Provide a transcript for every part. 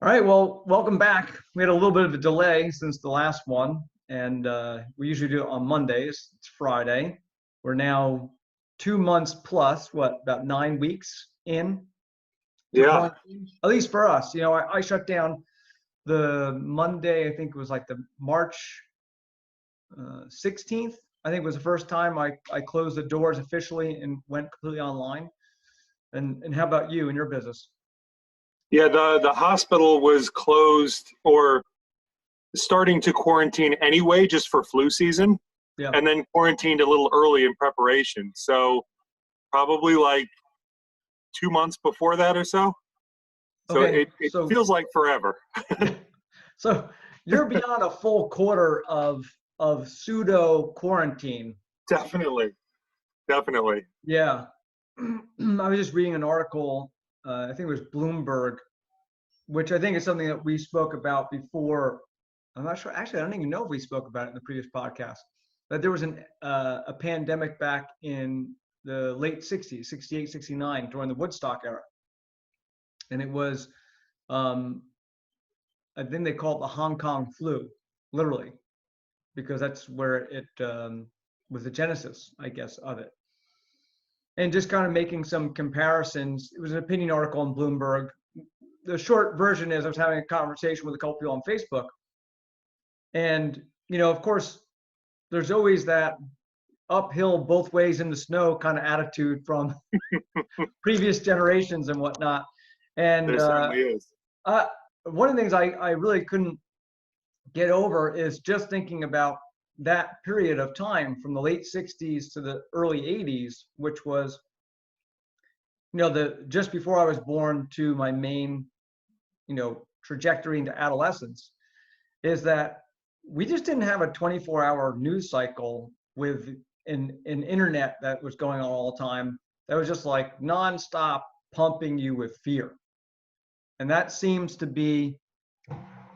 All right, well, welcome back. We had a little bit of a delay since the last one, and we usually do it on Mondays. It's Friday. We're now 2 months plus, about 9 weeks in to Yeah, quarantine, at least for us. I shut down the Monday, I think it was like the March 16th, I think was the first time I closed the doors officially and went completely online. And how about you and your business? yeah. The hospital was closed or starting to quarantine anyway, just for flu season, Yeah. and then quarantined a little early in preparation. So probably like 2 months before that or so. So Okay, it so feels like forever. so you're beyond a full quarter of pseudo quarantine. Definitely, definitely. Yeah. I was just reading an article, I think it was Bloomberg, which I think is something that we spoke about before. I'm not sure. Actually, I don't even know if we spoke about it in the previous podcast. That there was a pandemic back in the late 60s, 68, 69, during the Woodstock era. And it was, I think they call it the Hong Kong flu, literally, because that's where it was the genesis, I guess, of it. And just kind of making some comparisons. It was an opinion article on Bloomberg. The short version is I was having a conversation with a couple people on Facebook. And, of course, there's always that uphill both ways in the snow kind of attitude from previous generations and whatnot. And There certainly is. one of the things I really couldn't get over is just thinking about that period of time from the late 60s to the early 80s, which was, the just before I was born to my main, trajectory into adolescence, is that we just didn't have a 24-hour news cycle with an internet that was going on all the time. That was just like nonstop pumping you with fear. And that seems to be,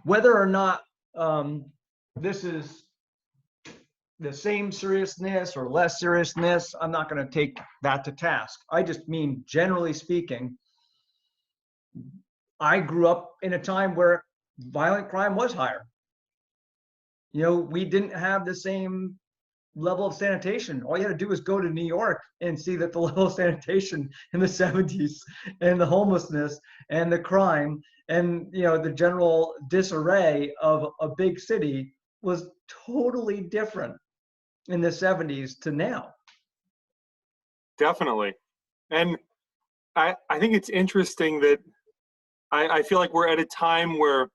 whether or not this is the same seriousness or less seriousness, I'm not going to take that to task. I just mean, generally speaking, I grew up in a time where violent crime was higher. We didn't have the same level of sanitation. All you had to do was go to New York and see that the level of sanitation in the 70s and the homelessness and the crime and the general disarray of a big city was totally different in the 70s to now. Definitely. And I think it's interesting that I feel like we're at a time where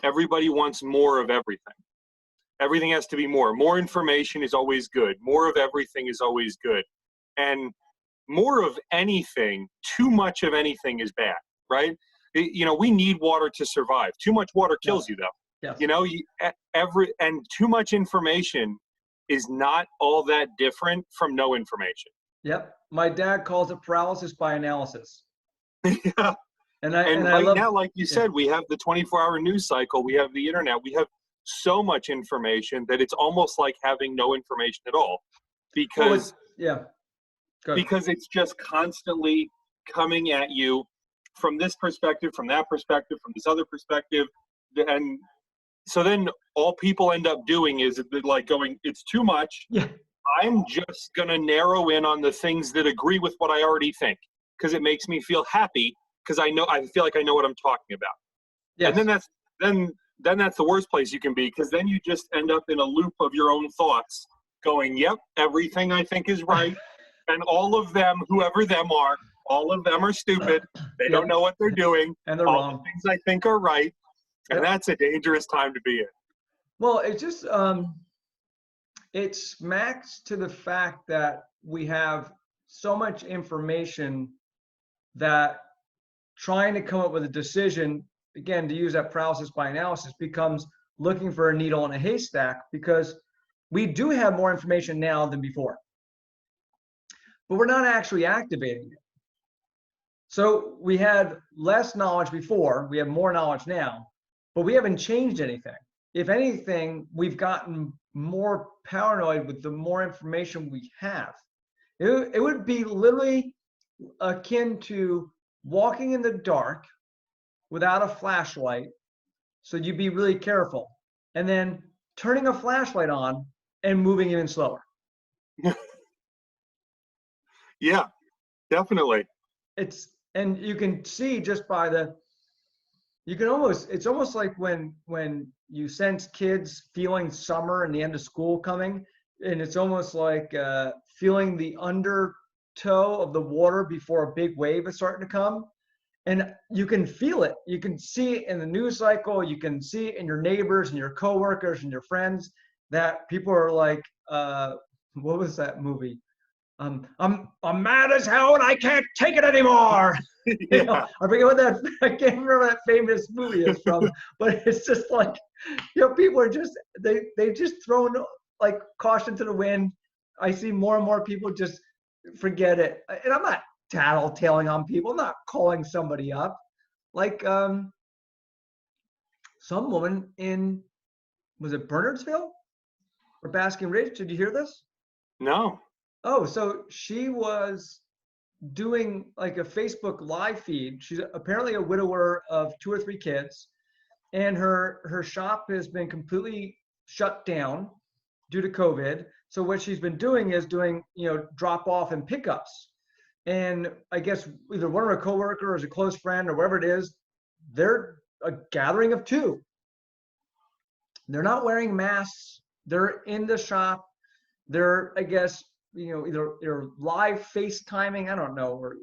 everybody wants more of everything. Everything has to be more. More information is always good. More of everything is always good. And more of anything, too much of anything is bad, right? We need water to survive. Too much water kills you, though. Yes. And too much information is not all that different from no information. Yep. My dad calls it paralysis by analysis. Yeah. And right love, now, like you said, we have the 24-hour news cycle. We have the internet. We have so much information that it's almost like having no information at all, because it's just constantly coming at you from this perspective, from that perspective, from this other perspective. And so then all people end up doing is like going, it's too much. Yeah. I'm just going to narrow in on the things that agree with what I already think, because it makes me feel happy, because I feel like I know what I'm talking about. Yes. And then that's the worst place you can be, because then you just end up in a loop of your own thoughts going, yep, everything I think is right. And all of them, whoever them are, all of them are stupid. They don't know what they're doing. And they're all wrong. the things I think are right. And that's a dangerous time to be in. Well, it's just, it smacks to the fact that we have so much information that trying to come up with a decision, again, to use that paralysis by analysis, becomes looking for a needle in a haystack, because we do have more information now than before, but we're not actually activating it. So we had less knowledge before, we have more knowledge now, but we haven't changed anything. If anything, we've gotten more paranoid with the more information we have. It would be literally akin to walking in the dark without a flashlight So you be really careful. And then turning a flashlight on and moving even slower. Yeah, definitely. And you can see just by it's almost like when you sense kids feeling summer and the end of school coming, and it's almost like feeling the undertow of the water before a big wave is starting to come. And you can feel it. You can see it in the news cycle. You can see it in your neighbors and your coworkers and your friends that people are like, what was that movie? I'm mad as hell and I can't take it anymore. You know, Yeah. I forget what I can't remember that famous movie is from, but it's just like, people are just, they just thrown like caution to the wind. I see more and more people just forget it. And I'm not tattletaling on people. I'm not calling somebody up. Like some woman in, was it Bernardsville or Basking Ridge? Did you hear this? No. Oh, so she was doing like a Facebook live feed. She's apparently a widower of 2 or 3 kids, and her shop has been completely shut down due to COVID. So what she's been doing is doing, drop off and pickups. And I guess either one of her coworkers or a close friend or whatever it is, they're a gathering of 2. They're not wearing masks. They're in the shop. They're, I guess, either live FaceTiming, I don't know, or,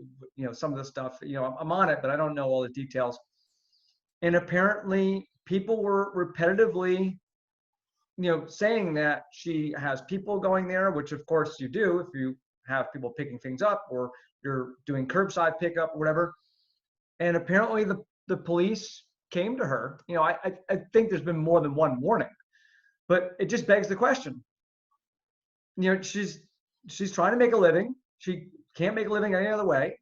some of the stuff, I'm on it, but I don't know all the details. And apparently people were repetitively, saying that she has people going there, which of course you do if you have people picking things up or you're doing curbside pickup or whatever. And apparently the police came to her. I think there's been more than one warning, but it just begs the question. She's trying to make a living. She can't make a living any other way.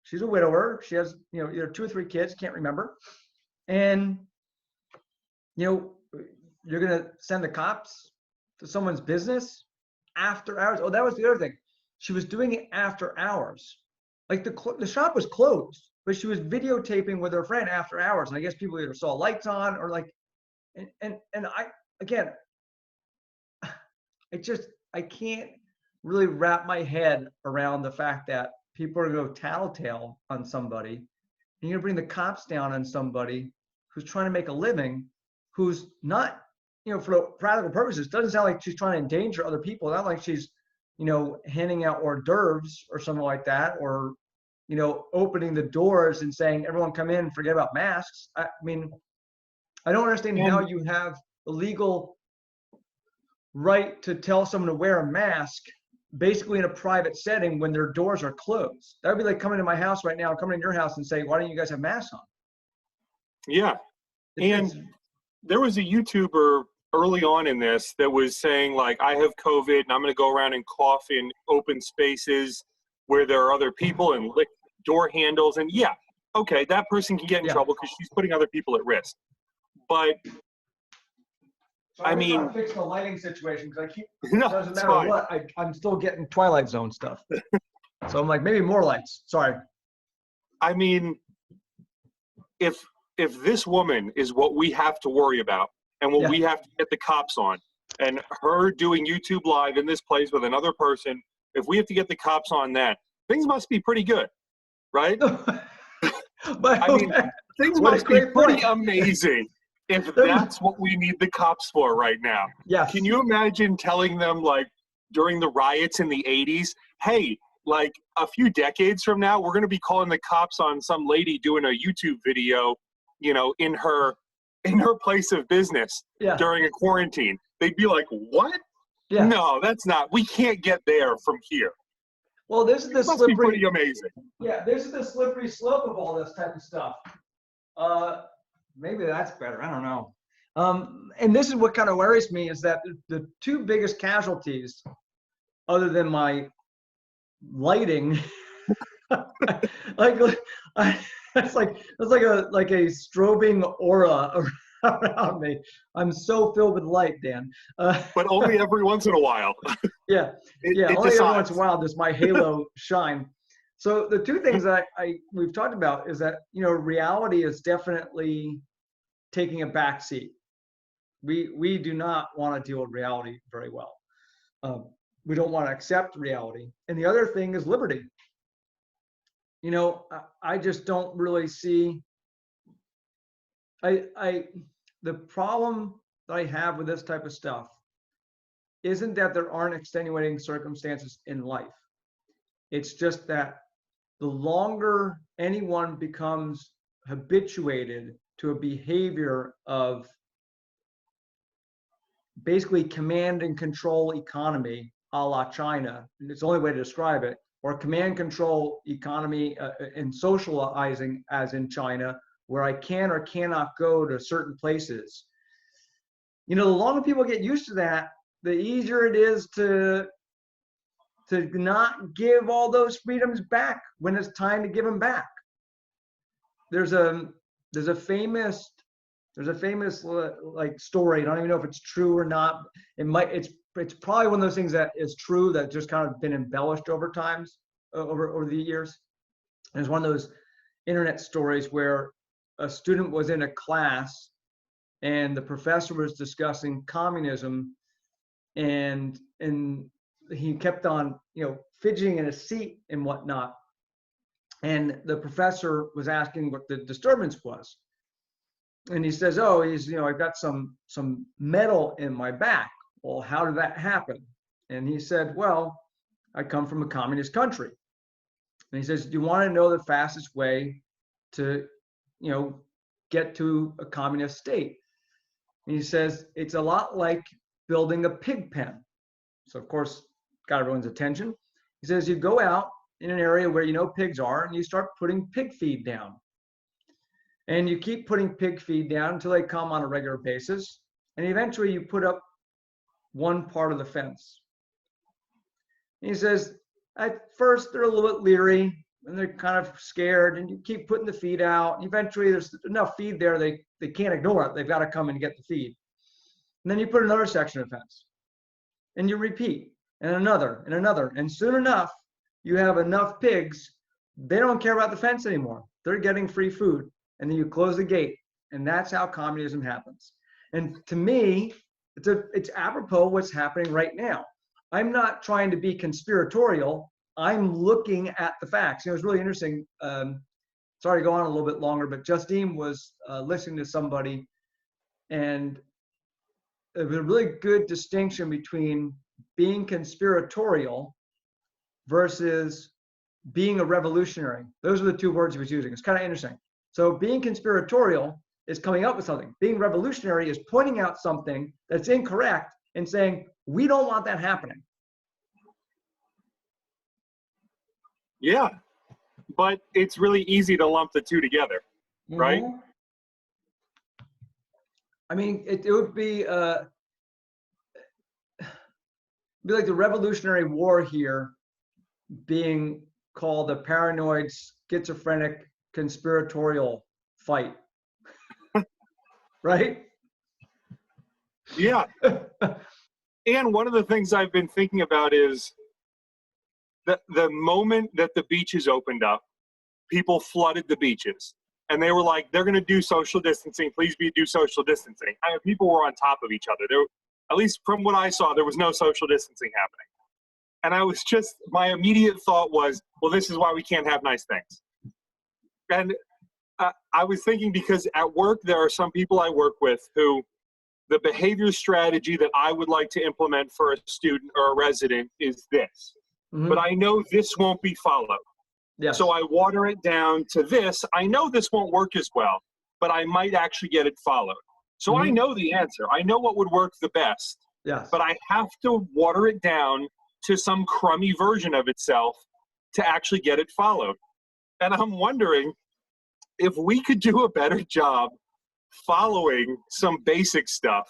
She's a widower. She has, either 2 or 3 kids, can't remember. And, you're going to send the cops to someone's business after hours. Oh, that was the other thing. She was doing it after hours. Like the shop was closed, but she was videotaping with her friend after hours. And I guess people either saw lights on or like, and again, I can't really wrap my head around the fact that people are going to go tattletale on somebody, and you're going to bring the cops down on somebody who's trying to make a living, who's not, for practical purposes, doesn't sound like she's trying to endanger other people. Not like she's, handing out hors d'oeuvres or something like that, or, opening the doors and saying, everyone come in, forget about masks. I mean, I don't understand how you have the legal right to tell someone to wear a mask basically in a private setting when their doors are closed. That would be like coming to my house right now, coming in your house and saying, why don't you guys have masks on? Yeah. And there was a YouTuber early on in this that was saying, like, I have COVID and I'm going to go around and cough in open spaces where there are other people and lick door handles. And yeah, okay, that person can get in trouble because she's putting other people at risk. But so I mean, fix the lighting situation because I keep, no, it doesn't matter fine. what, I'm still getting Twilight Zone stuff. So I'm like, maybe more lights. Sorry. I mean, if this woman is what we have to worry about and what we have to get the cops on, and her doing YouTube live in this place with another person, if we have to get the cops on that, things must be pretty good, right? But I mean, things must be pretty amazing if that's what we need the cops for right now. Yes. Can you imagine telling them, like, during the riots in the 80s, hey, like, a few decades from now, we're going to be calling the cops on some lady doing a YouTube video, in her place of business during a quarantine. They'd be like, what? Yeah. No, that's not. We can't get there from here. Well, this is the slippery. Must be pretty amazing. Yeah, this is the slippery slope of all this type of stuff. Maybe that's better. I don't know. And this is what kind of worries me is that the 2 biggest casualties, other than my lighting, it's like a strobing aura around me. I'm so filled with light, Dan. But only every once in a while. Yeah, only every once in a while does my halo shine. So the 2 things that we've talked about is that reality is definitely taking a back seat. We do not want to deal with reality very well. We don't want to accept reality. And the other thing is liberty. You know, I just don't really see, the problem that I have with this type of stuff isn't that there aren't extenuating circumstances in life. It's just that the longer anyone becomes habituated to a behavior of basically command and control economy a la China, and it's the only way to describe it, or command control economy and socializing as in China, where I can or cannot go to certain places. You know, the longer people get used to that, the easier it is to not give all those freedoms back when it's time to give them back. There's a famous like story. I don't even know if it's true or not. It's probably one of those things that is true that just kind of been embellished over the years. And it's one of those internet stories where a student was in a class and the professor was discussing communism, and he kept on, you know, fidgeting in his seat and whatnot. And the professor was asking what the disturbance was. And he says, oh, I've got some metal in my back. Well, how did that happen? And he said, well, I come from a communist country. And he says, do you want to know the fastest way to, you know, get to a communist state? And he says, it's a lot like building a pig pen. So of course, got everyone's attention. He says, you go out in an area where you know pigs are, and you start putting pig feed down. And you keep putting pig feed down until they come on a regular basis. And eventually you put up one part of the fence. And he says, at first they're a little bit leery and they're kind of scared, and you keep putting the feed out. And eventually there's enough feed there, they can't ignore it. They've got to come and get the feed. And then you put another section of fence and you repeat, and another and another. And soon enough, you have enough pigs, they don't care about the fence anymore. They're getting free food. And then you close the gate, and that's how communism happens. And to me, it's apropos what's happening right now. I'm not trying to be conspiratorial. I'm looking at the facts. You know, it's really interesting. Sorry to go on a little bit longer, but Justine was listening to somebody, and it was a really good distinction between being conspiratorial versus being a revolutionary. Those are the two words he was using. It's kind of interesting. So being conspiratorial is coming up with something. Being revolutionary is pointing out something that's incorrect and saying, we don't want that happening. Yeah, but it's really easy to lump the two together, right? I mean, it would be like the Revolutionary War here being called a paranoid, schizophrenic, conspiratorial fight. Right? Yeah. And one of the things I've been thinking about is the moment that the beaches opened up, people flooded the beaches. And they were like, they're going to do social distancing. Please do social distancing. I mean, people were on top of each other. At least from what I saw, there was no social distancing happening. And my immediate thought was, well, this is why we can't have nice things. And I was thinking, because at work, there are some people I work with who the behavior strategy that I would like to implement for a student or a resident is this. Mm-hmm. But I know this won't be followed. Yes. So I water it down to this. I know this won't work as well, but I might actually get it followed. So I know the answer. I know what would work the best. Yes. But I have to water it down to some crummy version of itself to actually get it followed. And I'm wondering if we could do a better job following some basic stuff,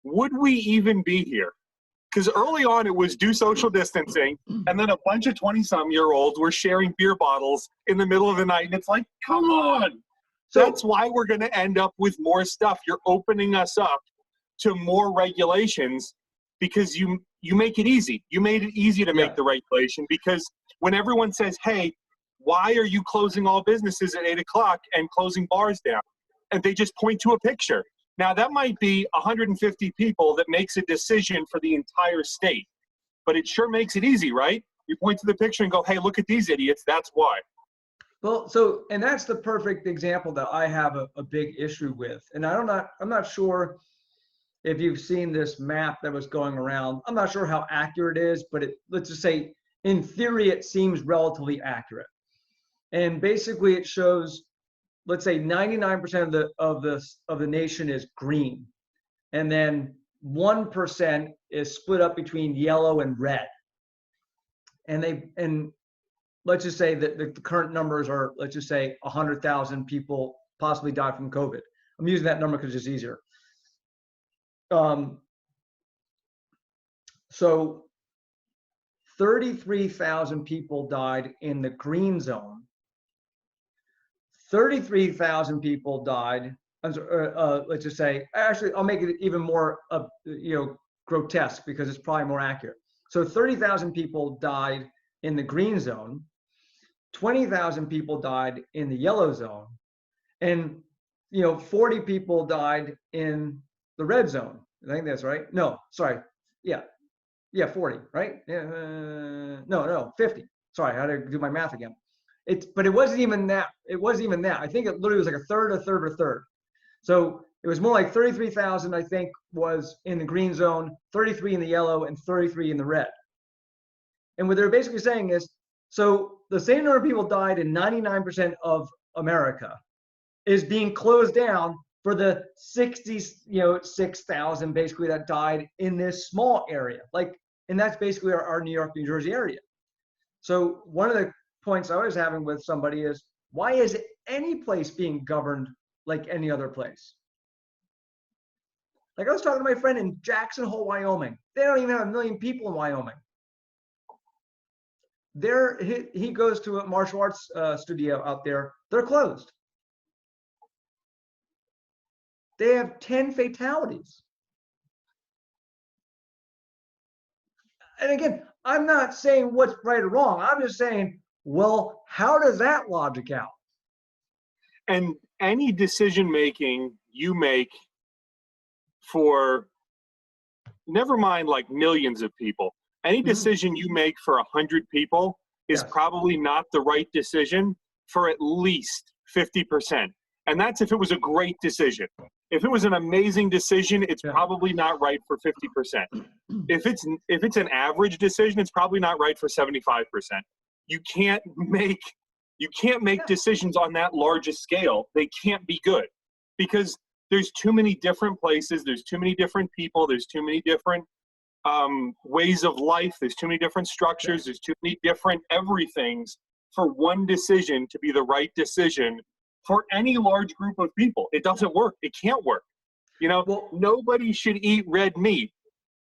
would we even be here? Because early on it was do social distancing, and then a bunch of 20-some-year-olds were sharing beer bottles in the middle of the night, and it's like, come on. So that's why we're going to end up with more stuff. You're opening us up to more regulations because you make it easy. You made it easy to make the regulation, because when everyone says, hey, why are you closing all businesses at 8 o'clock and closing bars down? and they just point to a picture. Now, that might be 150 people that makes a decision for the entire state, but it sure makes it easy, right? You point to the picture and go, hey, look at these idiots, that's why. Well, so, and that's the perfect example that I have a big issue with. And I'm not sure if you've seen this map that was going around. I'm not sure how accurate it is, but let's just say, in theory, it seems relatively accurate. And basically it shows, let's say 99% of the nation is green. And then 1% is split up between yellow and red. And let's just say that the current numbers are, let's just say 100,000 people possibly died from COVID. I'm using that number because it's just easier. So 33,000 people died in the green zone. 33,000 people died. Let's just say, actually, I'll make it even more, grotesque because it's probably more accurate. So 30,000 people died in the green zone. 20,000 people died in the yellow zone, and 40 people died in the red zone. I think that's right. No, sorry. Yeah, 40, right? No, 50. Sorry, I had to do my math again. But it wasn't even that. It wasn't even that. I think it literally was like a third. So it was more like 33,000, I think, was in the green zone, 33 in the yellow, and 33 in the red. And what they're basically saying is, so the same number of people died in 99% of America is being closed down for the 6,000 basically that died in this small area. And that's basically our New York, New Jersey area. So one of the points I was having with somebody is, why is any place being governed like any other place? Like I was talking to my friend in Jackson Hole, Wyoming. They don't even have 1 million people in Wyoming. He goes to a martial arts studio out there. They're closed. They have 10 fatalities. And again, I'm not saying what's right or wrong. I'm just saying, well, how does that logic out? And any decision making you make for, never mind like millions of people, any decision you make for 100 people is probably not the right decision for at least 50%. And that's if it was a great decision. If it was an amazing decision, it's probably not right for 50%. If it's an average decision, it's probably not right for 75%. You can't make decisions on that large a scale. They can't be good because there's too many different places, there's too many different people, there's too many different ways of life, there's too many different structures, there's too many different everythings for one decision to be the right decision for any large group of people. It doesn't work. It can't work. Nobody should eat red meat.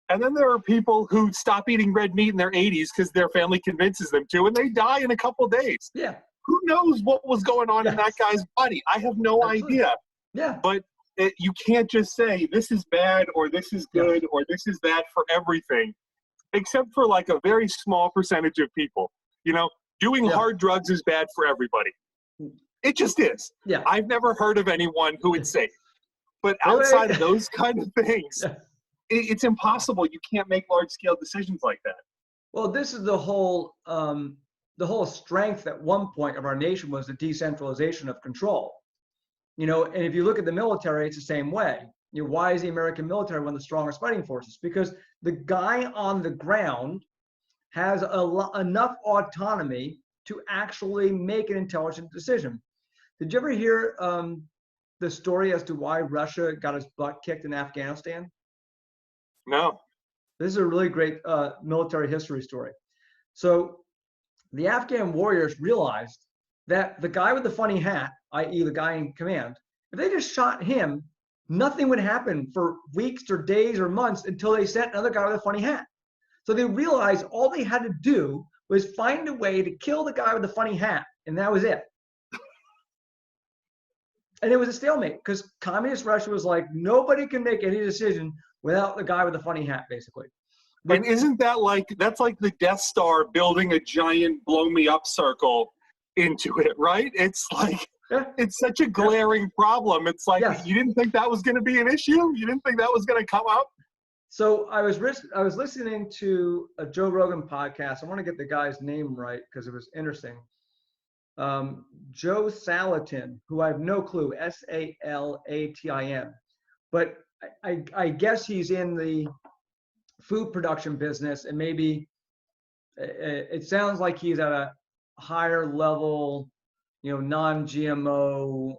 And then there are people who stop eating red meat in their 80s because their family convinces them to, and they die in a couple of days. Yeah. Who knows what was going on in that guy's body? I have no idea. Yeah. But you can't just say this is bad or this is good or this is that for everything, except for like a very small percentage of people. Doing hard drugs is bad for everybody. It just is. Yeah. I've never heard of anyone who would say, but outside of those kind of things, it's impossible. You can't make large scale decisions like that. Well, this is the whole strength at one point of our nation was the decentralization of control. And if you look at the military, it's the same way. Why is the American military one of the strongest fighting forces? Because the guy on the ground has enough autonomy to actually make an intelligent decision. Did you ever hear the story as to why Russia got its butt kicked in Afghanistan? No. This is a really great military history story. So the Afghan warriors realized that the guy with the funny hat, i.e. the guy in command, if they just shot him, nothing would happen for weeks or days or months until they sent another guy with a funny hat. So they realized all they had to do was find a way to kill the guy with the funny hat, and that was it. And it was a stalemate because communist Russia was like, nobody can make any decision without the guy with the funny hat, basically. But, and isn't that that's like the Death Star building a giant blow me up circle into it, right? It's like It's such a glaring problem. It's like, Yes. you didn't think that was going to be an issue? You didn't think that was going to come up? So I was listening to a Joe Rogan podcast. I want to get the guy's name right because it was interesting. Joe Salatin, who I have no clue, Salatin, but I guess he's in the food production business, and maybe it sounds like he's at a higher level, non-GMO,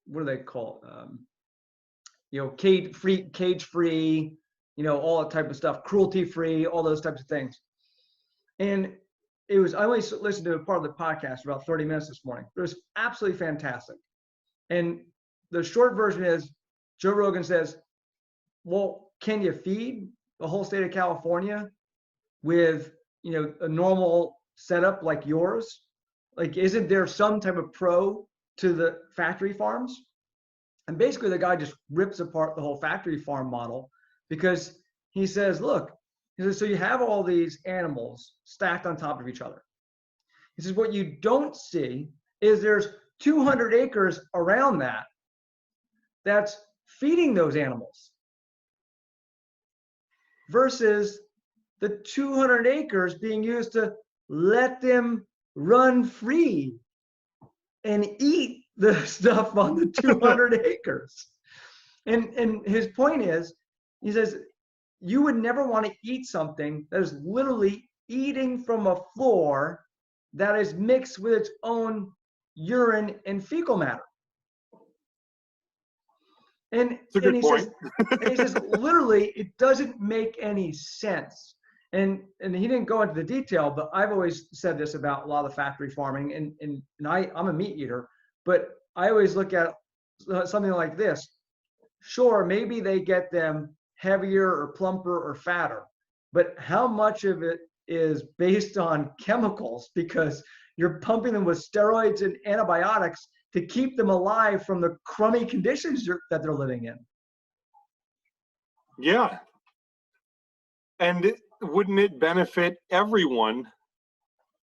what do they call it? Cage free, all that type of stuff, cruelty free, all those types of things. And I only listened to a part of the podcast, about 30 minutes this morning. It was absolutely fantastic. And the short version is Joe Rogan says, well, can you feed the whole state of California with, a normal setup like yours? Like, isn't there some type of pro to the factory farms? And basically the guy just rips apart the whole factory farm model, because he says, look, so you have all these animals stacked on top of each other. He says, what you don't see is there's 200 acres around that's feeding those animals versus the 200 acres being used to let them run free and eat the stuff on the 200 acres. And his point is, he says, you would never want to eat something that is literally eating from a floor that is mixed with its own urine and fecal matter. And he says, literally, it doesn't make any sense. And he didn't go into the detail, but I've always said this about a lot of factory farming, and I'm a meat eater, but I always look at something like this. Sure, maybe they get them heavier or plumper or fatter, but how much of it is based on chemicals, because you're pumping them with steroids and antibiotics to keep them alive from the crummy conditions that they're living in. Yeah. And wouldn't it benefit everyone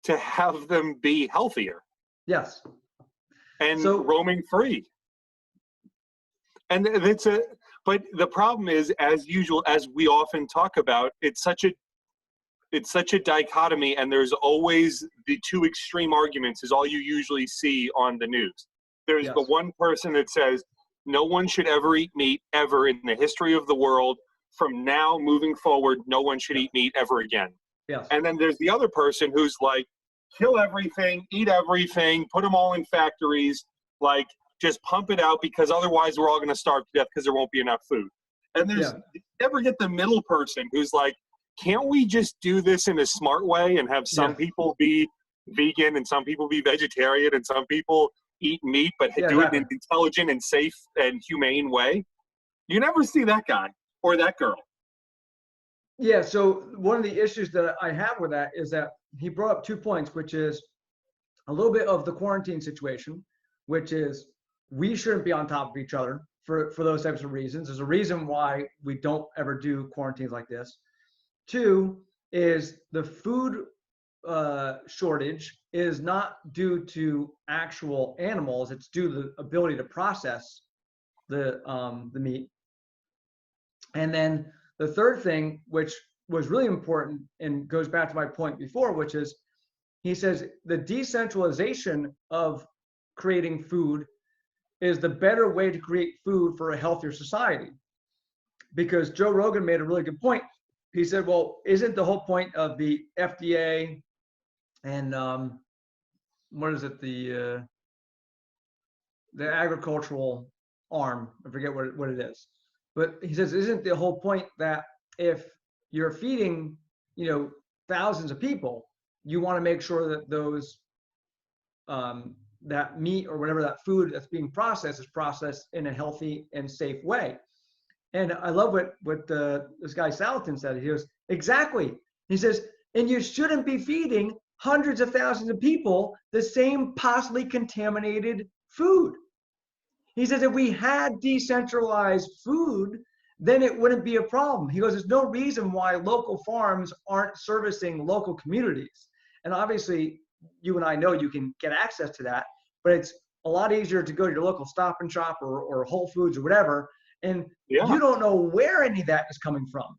to have them be healthier? Yes. And roaming free. And but the problem is, as usual, as we often talk about, it's such a dichotomy, and there's always the two extreme arguments is all you usually see on the news. There's the one person that says no one should ever eat meat ever in the history of the world. From now moving forward, no one should eat meat ever again. Yes. And then there's the other person who's like, kill everything, eat everything, put them all in factories, like just pump it out, because otherwise we're all going to starve to death because there won't be enough food. And you never get the middle person who's like, can't we just do this in a smart way and have some people be vegan and some people be vegetarian and some people eat meat, but do it in an intelligent and safe and humane way? You never see that guy or that girl. Yeah, so one of the issues that I have with that is that he brought up 2 points, which is a little bit of the quarantine situation, which is we shouldn't be on top of each other for those types of reasons. There's a reason why we don't ever do quarantines like this. 2 is the food shortage is not due to actual animals. It's due to the ability to process the meat. And then the third thing, which was really important and goes back to my point before, which is he says the decentralization of creating food is the better way to create food for a healthier society. Because Joe Rogan made a really good point. He said, well, isn't the whole point of the FDA and what is it, the agricultural arm, I forget what it is. But he says, isn't the whole point that if you're feeding, thousands of people, you want to make sure that those that meat or whatever, that food that's being processed is processed in a healthy and safe way. And I love what this guy Salatin said. He goes, exactly. He says, and you shouldn't be feeding hundreds of thousands of people the same possibly contaminated food. He says, if we had decentralized food, then it wouldn't be a problem. He goes, there's no reason why local farms aren't servicing local communities. And obviously, you and I know you can get access to that but it's a lot easier to go to your local Stop and Shop or Whole Foods or whatever, and Yeah. you don't know where any of that is coming from.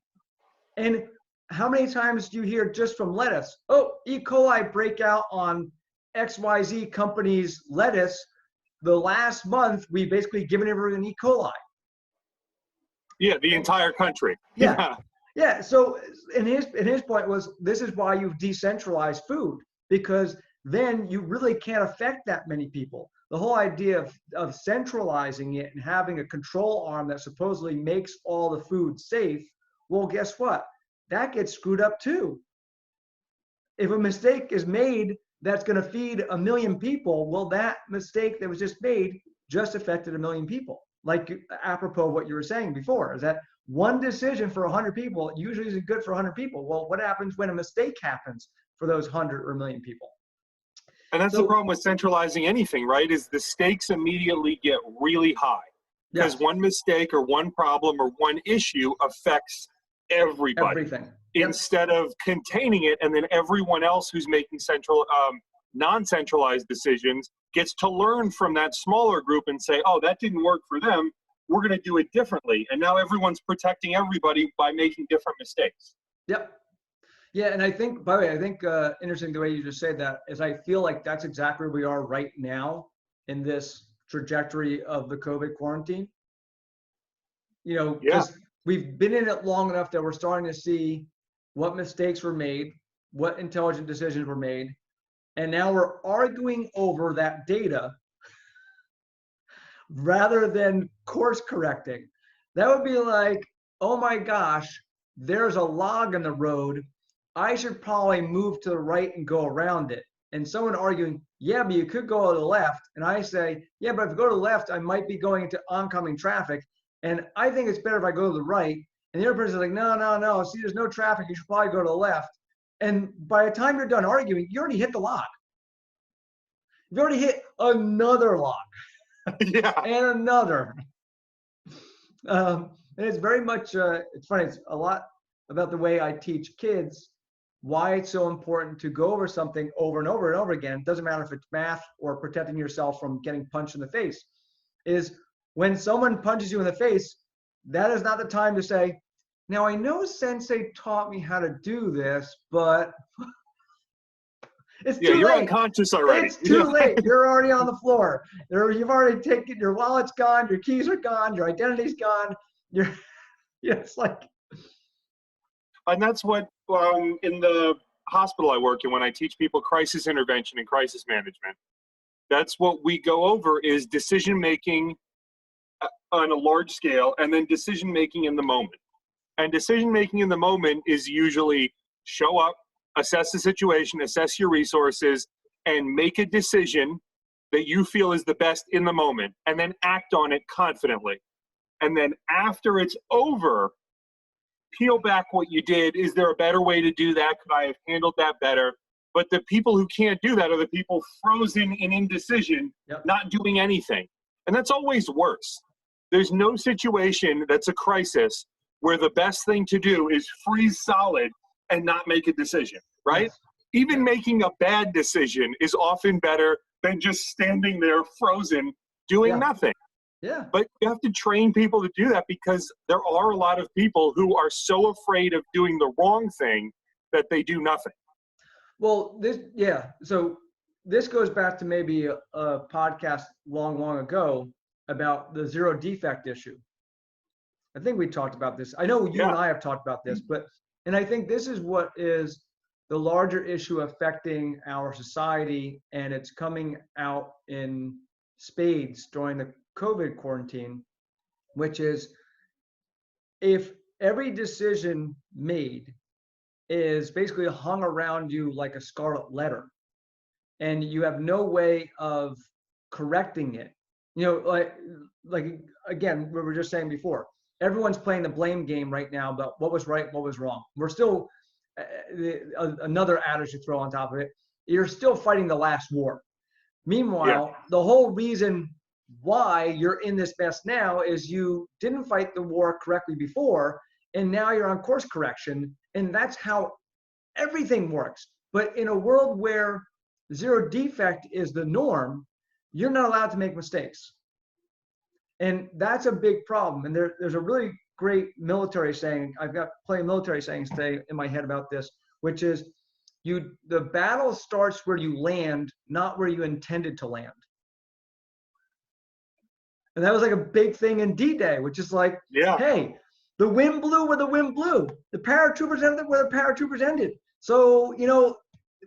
And how many times do you hear just from lettuce, oh, E. coli breakout on XYZ company's lettuce, the last month we've basically given everyone E. coli. Yeah, the entire country. Yeah. Yeah. So and his point was, this is why you've decentralized food, because then you really can't affect that many people. The whole idea of centralizing it and having a control arm that supposedly makes all the food safe, well, guess what? That gets screwed up too. If a mistake is made that's going to feed 1 million people, well, that mistake that was just made just affected 1 million people. Like apropos what you were saying before, is that one decision for 100 people usually isn't good for 100 people. Well, what happens when a mistake happens for those 100 or 1 million people? And that's the problem with centralizing anything, right? Is the stakes immediately get really high because Yes. one mistake or one problem or one issue affects everybody. Everything. Instead of containing it, and then everyone else who's making non-centralized decisions gets to learn from that smaller group and say, oh, that didn't work for them, we're going to do it differently. And now everyone's protecting everybody by making different mistakes. Yep. Yeah, and I think, by the way, I think interesting the way you just said that is, I feel like that's exactly where we are right now in this trajectory of the COVID quarantine. You know, because we've been in it long enough that we're starting to see what mistakes were made, what intelligent decisions were made, and now we're arguing over that data rather than course correcting. That would be like, oh my gosh, there's a log in the road, I should probably move to the right and go around it. And someone arguing, yeah, but you could go to the left. And I say, yeah, but if I go to the left, I might be going into oncoming traffic. And I think it's better if I go to the right. And the other person's like, no. See, there's no traffic. You should probably go to the left. And by the time you're done arguing, you already hit the log. You've already hit another log. Yeah. And another. And it's very much, it's funny, it's a lot about the way I teach kids why it's so important to go over something over and over and over again. It doesn't matter if it's math or protecting yourself from getting punched in the face. Is when someone punches you in the face, that is not the time to say, now I know Sensei taught me how to do this, but it's too late. You're unconscious already. It's too late. You're already on the floor. You've already taken, your wallet's gone, your keys are gone, your identity's gone. It's like. And that's what, in the hospital I work in, when I teach people crisis intervention and crisis management, that's what we go over is decision-making on a large scale, and then decision-making in the moment. And decision-making in the moment is usually show up, assess the situation, assess your resources, and make a decision that you feel is the best in the moment, and then act on it confidently. And then after it's over, peel back what you did. Is there a better way to do that? Could I have handled that better? But the people who can't do that are the people frozen in indecision, not doing anything. And that's always worse. There's no situation that's a crisis where the best thing to do is freeze solid and not make a decision, right? Yes. Even making a bad decision is often better than just standing there frozen doing nothing. Yeah. But you have to train people to do that, because there are a lot of people who are so afraid of doing the wrong thing that they do nothing. Well, so this goes back to maybe a podcast long ago about the zero defect issue. I think we talked about this. I know you and I have talked about this, and I think this is what is the larger issue affecting our society, and it's coming out in spades during the COVID quarantine, which is, if every decision made is basically hung around you like a scarlet letter, and you have no way of correcting it, like again, we were just saying before, everyone's playing the blame game right now about what was right, what was wrong. We're still, another adage to throw on top of it, you're still fighting the last war. Meanwhile, the whole reason why you're in this mess now is you didn't fight the war correctly before, and now you're on course correction, and that's how everything works. But in a world where zero defect is the norm, you're not allowed to make mistakes. And that's a big problem. And there's a really great military saying, I've got plenty of military sayings today in my head about this, which is the battle starts where you land, not where you intended to land. And that was like a big thing in D-Day, which is like, Yeah. hey, the wind blew where the wind blew. The paratroopers ended where the paratroopers ended. So, you know,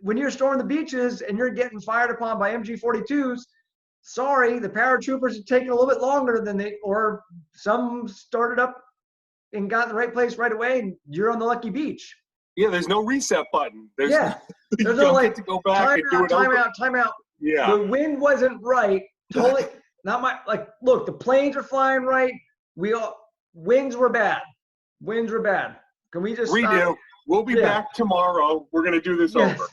when you're storming the beaches and you're getting fired upon by MG-42s, sorry, the paratroopers are taking a little bit longer than or some started up and got in the right place right away, and you're on the lucky beach. Yeah, there's no reset button. There's you no don't like get to go back and do it over. time out. Yeah. The wind wasn't right. Totally not my like. Look, the planes are flying right. Winds were bad. Winds were bad. Can we just redo? stop? We'll be back tomorrow. We're gonna do this over.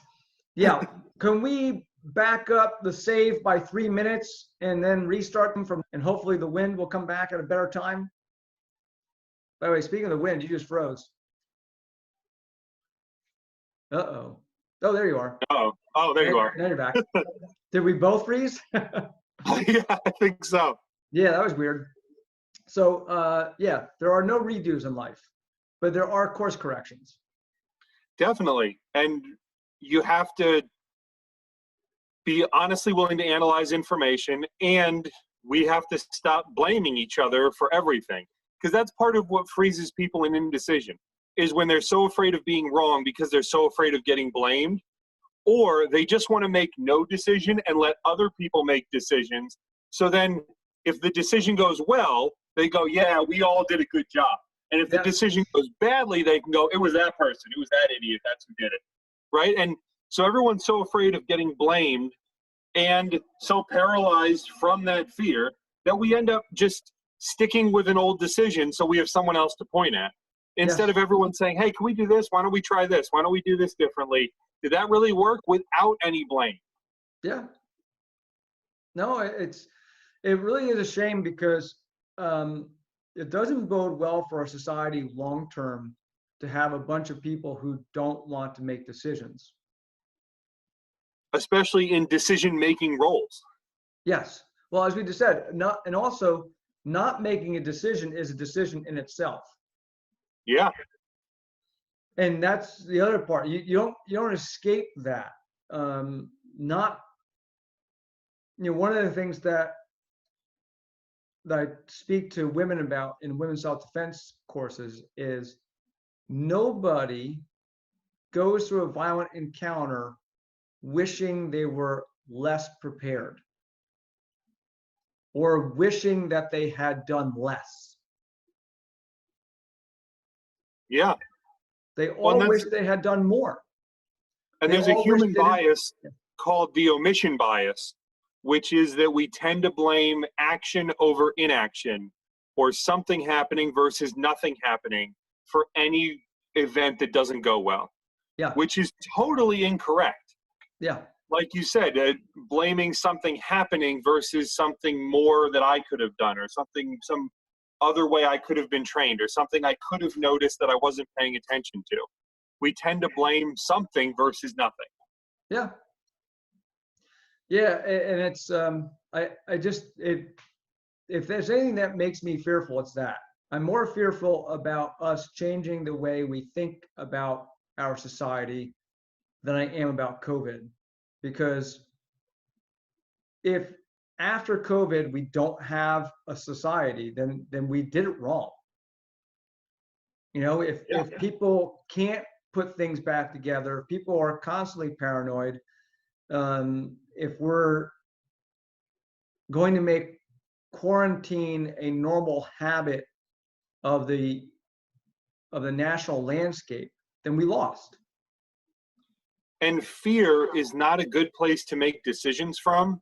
Yeah. Can we back up the save by 3 minutes and then restart them and hopefully the wind will come back at a better time? By the way, speaking of the wind, you just froze. Uh-oh. Oh, there you are. Oh, there you are. Now you're back. Did we both freeze? Yeah, I think so. Yeah, that was weird. So, yeah, there are no redos in life, but there are course corrections. Definitely. And you have to be honestly willing to analyze information, and we have to stop blaming each other for everything. Because that's part of what freezes people in indecision, is when they're so afraid of being wrong because they're so afraid of getting blamed, or they just want to make no decision and let other people make decisions. So then if the decision goes well, they go, yeah, we all did a good job. And if the decision goes badly, they can go, it was that person, it was that idiot, that's who did it, right? And so everyone's so afraid of getting blamed and so paralyzed from that fear that we end up just sticking with an old decision so we have someone else to point at. Instead of everyone saying, hey, can we do this? Why don't we try this? Why don't we do this differently? Did that really work without any blame? Yeah. No, it really is a shame because it doesn't bode well for our society long term to have a bunch of people who don't want to make decisions. Especially in decision-making roles. Yes. Well, as we just said, not making a decision is a decision in itself. Yeah. And that's the other part. You don't escape that. One of the things that I speak to women about in women's self-defense courses is nobody goes through a violent encounter wishing they were less prepared or wishing that they had done less. Yeah. They all wish they had done more. And there's a human bias called the omission bias, which is that we tend to blame action over inaction or something happening versus nothing happening for any event that doesn't go well. Yeah. Which is totally incorrect. Yeah. Like you said, blaming something happening versus something more that I could have done or some other way I could have been trained or something I could have noticed that I wasn't paying attention to. We tend to blame something versus nothing. Yeah. Yeah, and it's if there's anything that makes me fearful, it's that. I'm more fearful about us changing the way we think about our society than I am about COVID. Because if after COVID we don't have a society, then we did it wrong. You know, if people can't put things back together, if people are constantly paranoid, if we're going to make quarantine a normal habit of the national landscape, then we lost. And fear is not a good place to make decisions from.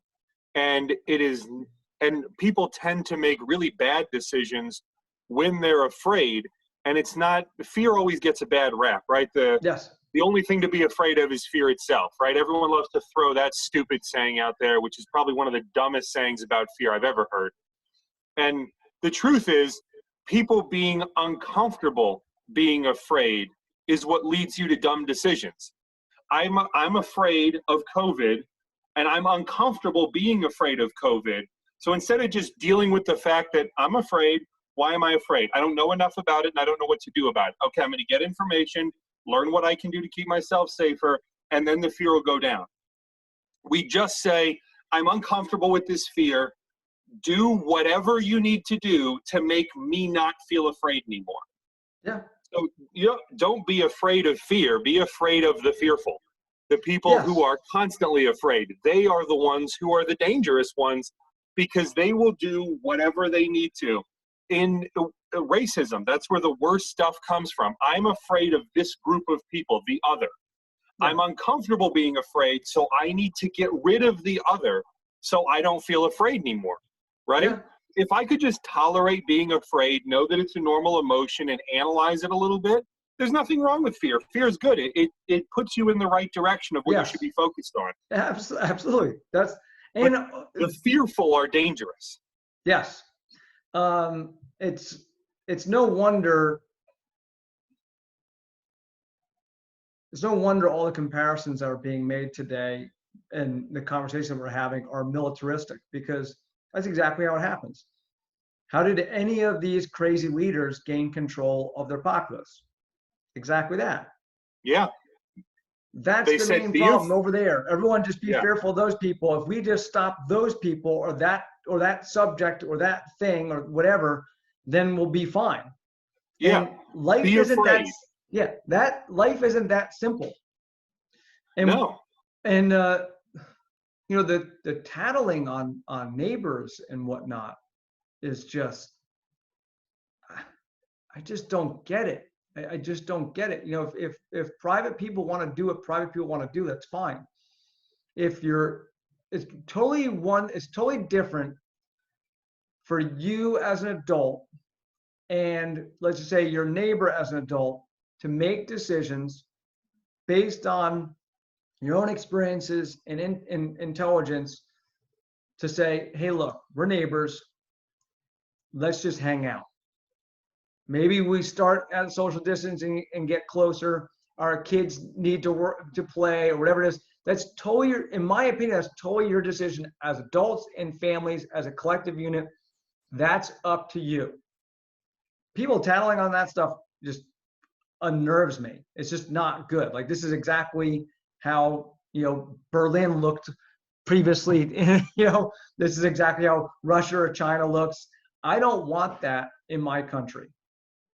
And people tend to make really bad decisions when they're afraid. And it's not, fear always gets a bad rap, right? The only thing to be afraid of is fear itself, right? Everyone loves to throw that stupid saying out there, which is probably one of the dumbest sayings about fear I've ever heard. And the truth is, people being uncomfortable being afraid is what leads you to dumb decisions. I'm afraid of COVID and I'm uncomfortable being afraid of COVID. So instead of just dealing with the fact that I'm afraid, why am I afraid? I don't know enough about it and I don't know what to do about it. Okay, I'm going to get information, learn what I can do to keep myself safer, and then the fear will go down. We just say, I'm uncomfortable with this fear. Do whatever you need to do to make me not feel afraid anymore. Yeah. So don't be afraid of fear. Be afraid of the fearful. The people Yes. who are constantly afraid. They are the ones who are the dangerous ones because they will do whatever they need to. In racism, that's where the worst stuff comes from. I'm afraid of this group of people, the other. Yeah. I'm uncomfortable being afraid, so I need to get rid of the other so I don't feel afraid anymore, right? Yeah. If I could just tolerate being afraid, know that it's a normal emotion and analyze it a little bit, there's nothing wrong with fear. Fear is good. It puts you in the right direction of what you should be focused on. Absolutely. The fearful are dangerous. Yes. It's no wonder. It's no wonder all the comparisons that are being made today and the conversation we're having are militaristic, because that's exactly how it happens. How did any of these crazy leaders gain control of their populace? Exactly that. Yeah. That's the main problem over there. Everyone just be fearful of those people. If we just stop those people or that subject or that thing or whatever, then we'll be fine. Yeah. And life isn't that life isn't that simple. And, no. And the tattling on neighbors and whatnot is just, I just don't get it. I just don't get it. If private people want to do what private people want to do, that's fine. It's totally different for you as an adult and let's just say your neighbor as an adult to make decisions based on your own experiences and intelligence to say, hey, look, we're neighbors. Let's just hang out. Maybe we start at social distancing and get closer. Our kids need to work to play or whatever it is. That's totally, in my opinion, that's totally your decision as adults and families, as a collective unit. That's up to you. People tattling on that stuff just unnerves me. It's just not good. Like, this is exactly how, Berlin looked previously. This is exactly how Russia or China looks. I don't want that in my country.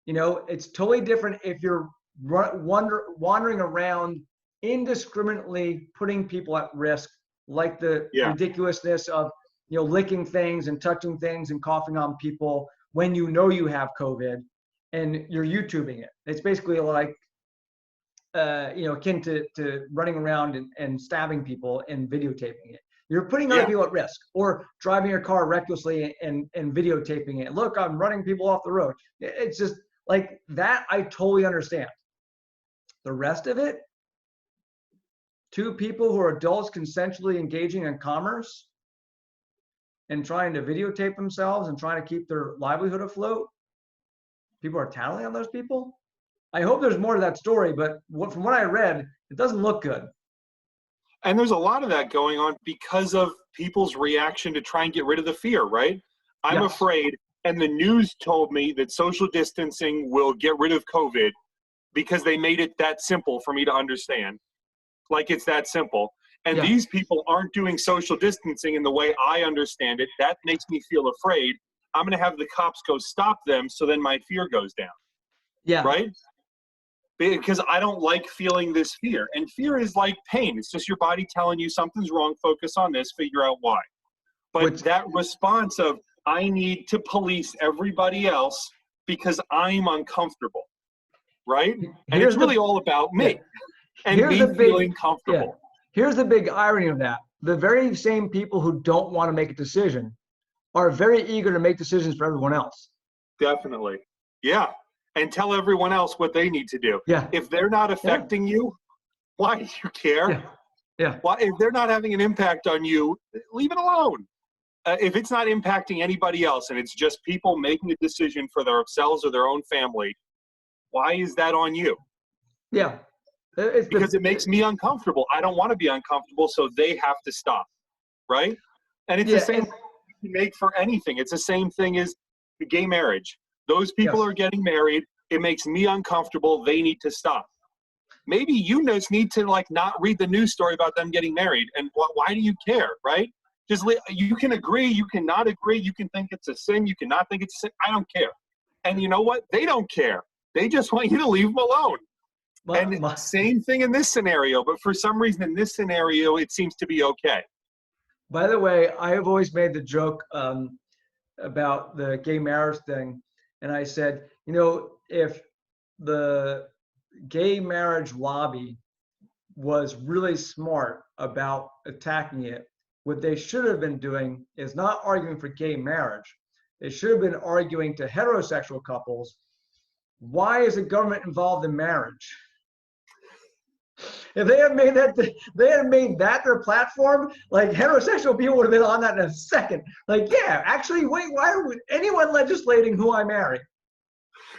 It's totally different if you're wandering around indiscriminately putting people at risk, like the ridiculousness of, licking things and touching things and coughing on people when you have COVID and you're YouTubing it. It's basically like, akin to running around and stabbing people and videotaping it. You're putting other people at risk, or driving your car recklessly and videotaping it. Look, I'm running people off the road. It's just like that. I totally understand. The rest of it, two people who are adults consensually engaging in commerce and trying to videotape themselves and trying to keep their livelihood afloat, people are tattling on those people. I hope there's more to that story, but from what I read, it doesn't look good. And there's a lot of that going on because of people's reaction to try and get rid of the fear, right? I'm afraid, and the news told me that social distancing will get rid of COVID because they made it that simple for me to understand. Like, it's that simple. And these people aren't doing social distancing in the way I understand it. That makes me feel afraid. I'm going to have the cops go stop them, so then my fear goes down. Yeah. Right? Because I don't like feeling this fear. And fear is like pain. It's just your body telling you something's wrong, focus on this, figure out why. But that response of, I need to police everybody else because I'm uncomfortable, right? And it's really all about me and me feeling comfortable. Here's the big irony of that. The very same people who don't want to make a decision are very eager to make decisions for everyone else. Definitely. Yeah. And tell everyone else what they need to do. Yeah. If they're not affecting you, why do you care? Yeah. Why, if they're not having an impact on you, leave it alone. If it's not impacting anybody else and it's just people making a decision for themselves or their own family, why is that on you? Yeah. Because it makes me uncomfortable. I don't want to be uncomfortable, so they have to stop. right? And it's the same thing you make for anything. It's the same thing as the gay marriage. Those people are getting married. It makes me uncomfortable. They need to stop. Maybe you just need to like not read the news story about them getting married. And why do you care, right? Just you can agree, you cannot agree, you can think it's a sin, you cannot think it's a sin. I don't care. And you know what? They don't care. They just want you to leave them alone. And same thing in this scenario, but for some reason in this scenario, it seems to be okay. By the way, I have always made the joke about the gay marriage thing. And I said, you know, if the gay marriage lobby was really smart about attacking it, what they should have been doing is not arguing for gay marriage. They should have been arguing to heterosexual couples, why is the government involved in marriage? If they had made that their platform, like heterosexual people would have been on that in a second. Like, yeah, actually, wait, why would anyone legislating who I marry?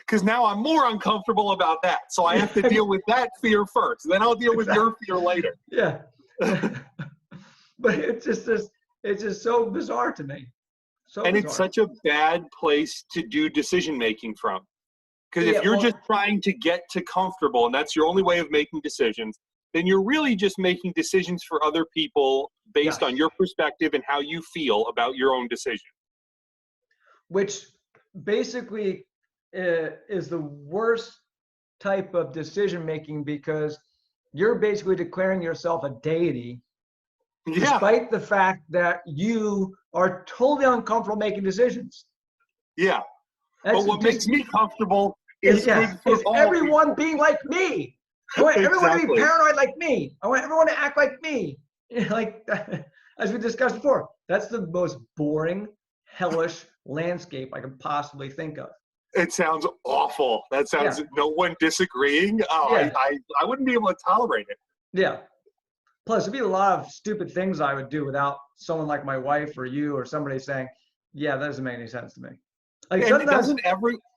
Because now I'm more uncomfortable about that. So I have to deal with that fear first. Then I'll deal with your fear later. Yeah. But it's just so bizarre to me. And it's such a bad place to do decision making from. Because if you're just trying to get to comfortable and that's your only way of making decisions, then you're really just making decisions for other people based on your perspective and how you feel about your own decision. Which basically is the worst type of decision making, because you're basically declaring yourself a deity, despite the fact that you are totally uncomfortable making decisions. Yeah. But what makes me comfortable is everyone being like me. I want everyone to be paranoid like me. I want everyone to act like me. Like, as we discussed before, that's the most boring, hellish landscape I could possibly think of. It sounds awful. That sounds no one disagreeing. Oh, I wouldn't be able to tolerate it. Yeah. Plus, there'd be a lot of stupid things I would do without someone like my wife or you or somebody saying, yeah, that doesn't make any sense to me. Like, and doesn't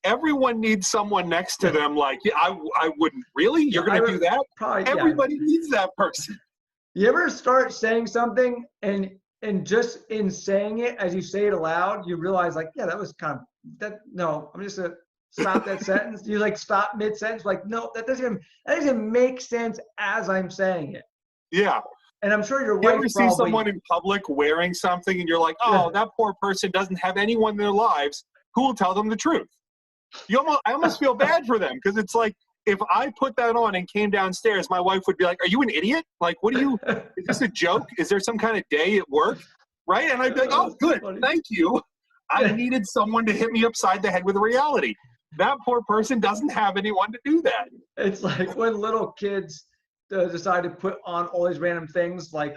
everyone needs someone next to them? Like, I wouldn't. Really? You're going to do that? Probably, everybody needs that person. You ever start saying something and just in saying it, as you say it aloud, you realize like, yeah, that was kind of, no, I'm just going to stop that sentence. You like stop mid-sentence, like, no, that doesn't make sense as I'm saying it. Yeah. And I'm sure your wife ever see someone in public wearing something and you're like, oh, that poor person doesn't have anyone in their lives who will tell them the truth. I almost feel bad for them, because it's like, if I put that on and came downstairs, my wife would be like, are you an idiot? Like, is this a joke? Is there some kind of day at work? Right? And I'd be like, oh, good, thank you. I needed someone to hit me upside the head with reality. That poor person doesn't have anyone to do that. It's like when little kids decide to put on all these random things like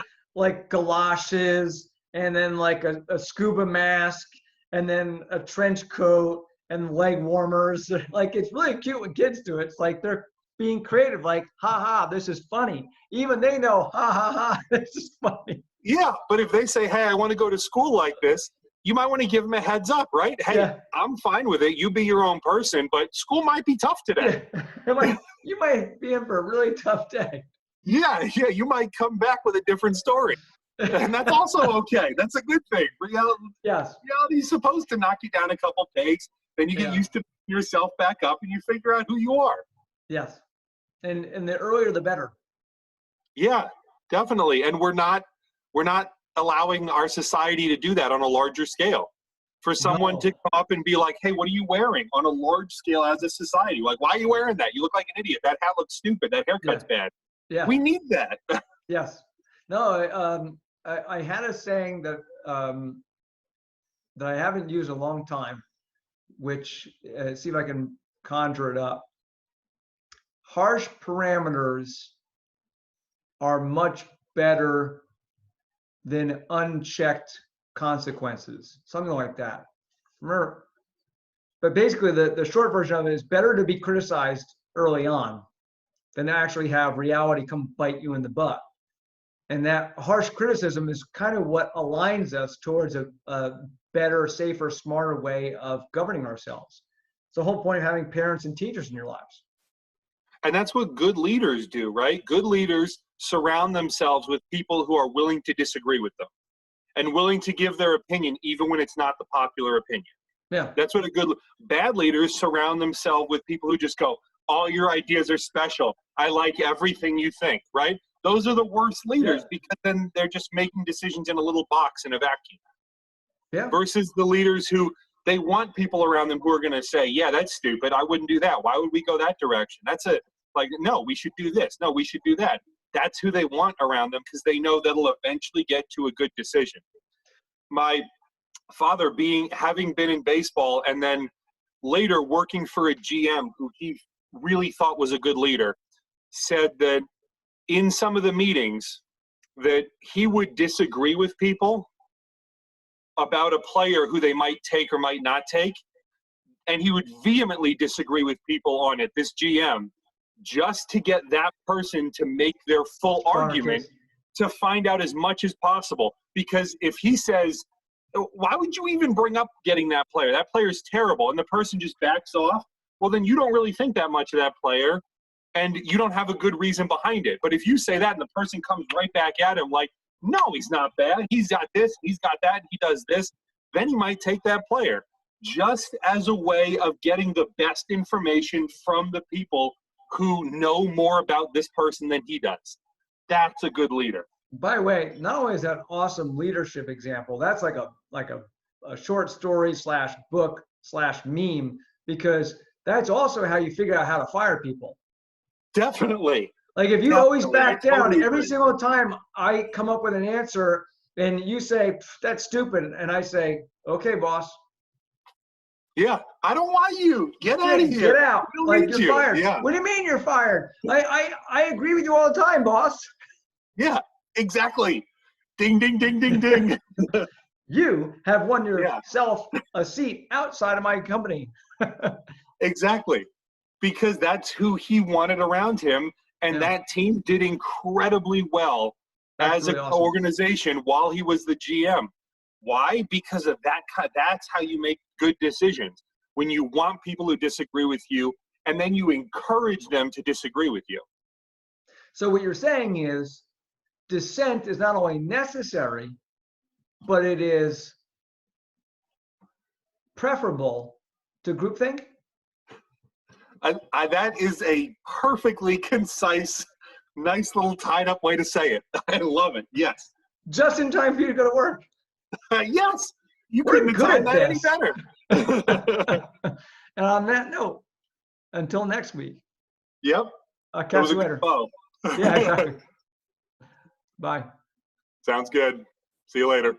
galoshes, and then like a scuba mask, and then a trench coat and leg warmers. Like, it's really cute when kids do it. It's like they're being creative, like, ha ha, this is funny. Even they know, ha ha ha, this is funny. Yeah, but if they say, hey, I want to go to school like this, you might want to give them a heads up, right? Hey, I'm fine with it. You be your own person, but school might be tough today. Yeah. You might be in for a really tough day. Yeah, you might come back with a different story. And that's also okay. That's a good thing. Reality is supposed to knock you down a couple pegs. Then you get used to yourself back up and you figure out who you are. Yes. And the earlier the better. Yeah, definitely. And we're not allowing our society to do that on a larger scale. For someone to come up and be like, hey, what are you wearing on a large scale as a society? Like, why are you wearing that? You look like an idiot. That hat looks stupid. That haircut's bad. Yeah. We need that. Yes. No, I had a saying that that I haven't used a long time, which see if I can conjure it up. Harsh parameters are much better than unchecked consequences, something like that. Remember, but basically the short version of it is better to be criticized early on than to actually have reality come bite you in the butt. And that harsh criticism is kind of what aligns us towards a better, safer, smarter way of governing ourselves. It's the whole point of having parents and teachers in your lives. And that's what good leaders do, right? Good leaders surround themselves with people who are willing to disagree with them. and willing to give their opinion even when it's not the popular opinion. Yeah. That's what bad leaders surround themselves with people who just go, all your ideas are special. I like everything you think, right? Those are the worst leaders because then they're just making decisions in a little box in a vacuum. Yeah. Versus the leaders who they want people around them who are going to say, yeah, that's stupid. I wouldn't do that. Why would we go that direction? That's it. Like, no, we should do this. No, we should do that. That's who they want around them because they know that'll eventually get to a good decision. My father having been in baseball and then later working for a GM who he really thought was a good leader, said that in some of the meetings that he would disagree with people about a player who they might take or might not take, and he would vehemently disagree with people on it, this GM, just to get that person to make their full argument to find out as much as possible. Because if he says, why would you even bring up getting that player? That player's terrible. And the person just backs off. Well, then you don't really think that much of that player and you don't have a good reason behind it. But if you say that and the person comes right back at him like, no, he's not bad. He's got this, he's got that, he does this, then he might take that player just as a way of getting the best information from the people who know more about this person than he does. That's a good leader. By the way, not only is that an awesome leadership example, that's like a short story / book / meme, because that's also how you figure out how to fire people. Definitely. Like if you always back down totally every agree. single time I come up with an answer and you say, that's stupid. And I say, okay, boss. Yeah, I don't want you. Get out of here. Get out. Like you're fired. Yeah. What do you mean you're fired? I agree with you all the time, boss. Yeah, exactly. Ding, ding, ding, ding, ding. You have won yourself a seat outside of my company. Exactly. Because that's who he wanted around him. And that team did incredibly well as an organization while he was the GM. Why? Because of that. That's how you make good decisions. When you want people who disagree with you, and then you encourage them to disagree with you. So what you're saying is dissent is not only necessary, but it is preferable to groupthink? That is a perfectly concise, nice little tied up way to say it. I love it. Yes. Just in time for you to go to work. Yes. You couldn't have timed that any better. And on that note, until next week. Yep. I'll catch you later. Yeah, exactly. Bye. Sounds good. See you later.